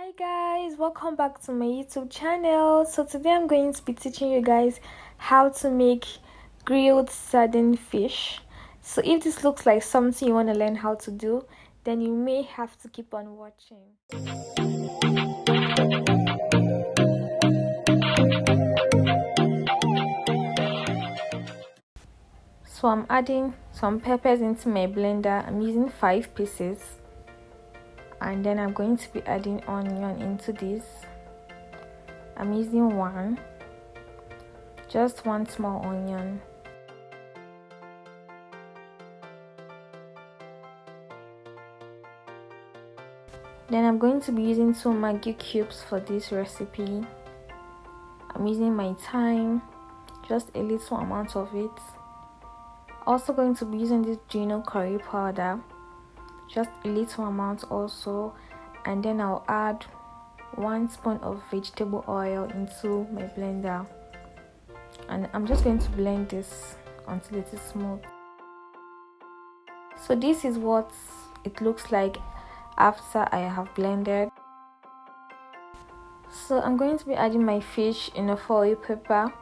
Hi guys, welcome back to my YouTube channel. So today I'm going to be teaching you guys how to make grilled sardine fish. So if this looks like something you want to learn how to do, then you may have to keep on watching. So I'm adding some peppers into my blender. I'm using 5 pieces. And then I'm going to be adding onion into this. I'm using just one small onion. Then I'm going to be using 2 Maggi cubes for this recipe. I'm using my thyme, just a little amount of it. Also going to be using this Gino curry powder, just a little amount also. And then I'll add 1 spoon of vegetable oil into my blender. And I'm just going to blend this until it is smooth. So this is what it looks like after I have blended. So I'm going to be adding my fish in a foil paper.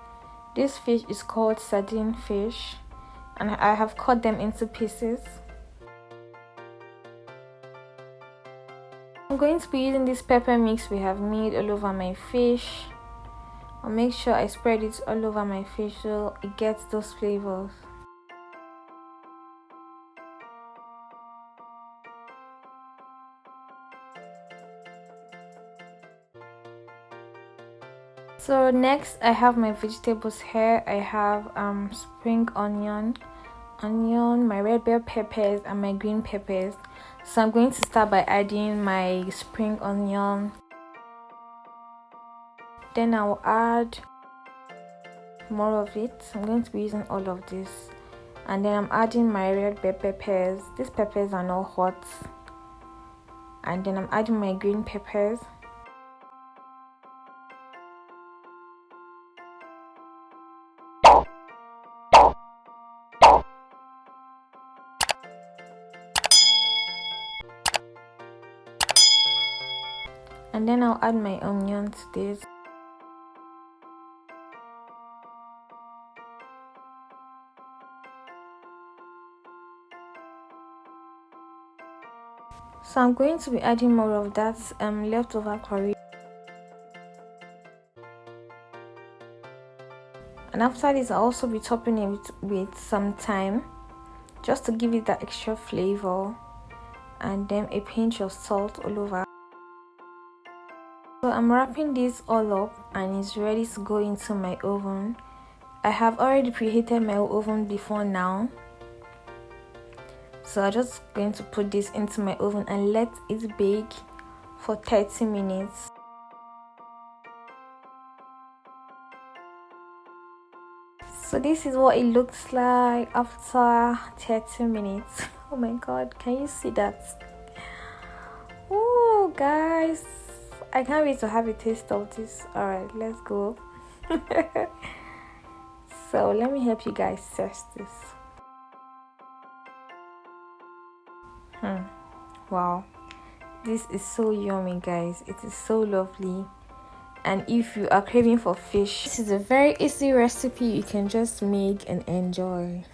This fish is called sardine fish, and I have cut them into pieces. I'm going to be using this pepper mix we have made all over my fish. I'll make sure I spread it all over my fish so it gets those flavors. So next I have my vegetables here. I have spring onion, my red bell peppers, and my green peppers. So I'm going to start by adding my spring onion. Then I'll add more of it. I'm going to be using all of this. And then I'm adding my red bell peppers. These peppers are not hot. And then I'm adding my green peppers. And then I'll add my onion to this. So I'm going to be adding more of that leftover curry. And after this, I'll also be topping it with some thyme, just to give it that extra flavor. And then a pinch of salt all over. So I'm wrapping this all up and it's ready to go into my oven. I have already preheated my oven before now. So I'm just going to put this into my oven and let it bake for 30 minutes. So this is what it looks like after 30 minutes. Oh my god, can you see that? Oh guys, I can't wait to have a taste of this. Alright, let's go. So let me help you guys test this. Wow, this is so yummy guys. It is so lovely. And if you are craving for fish, this is a very easy recipe you can just make and enjoy.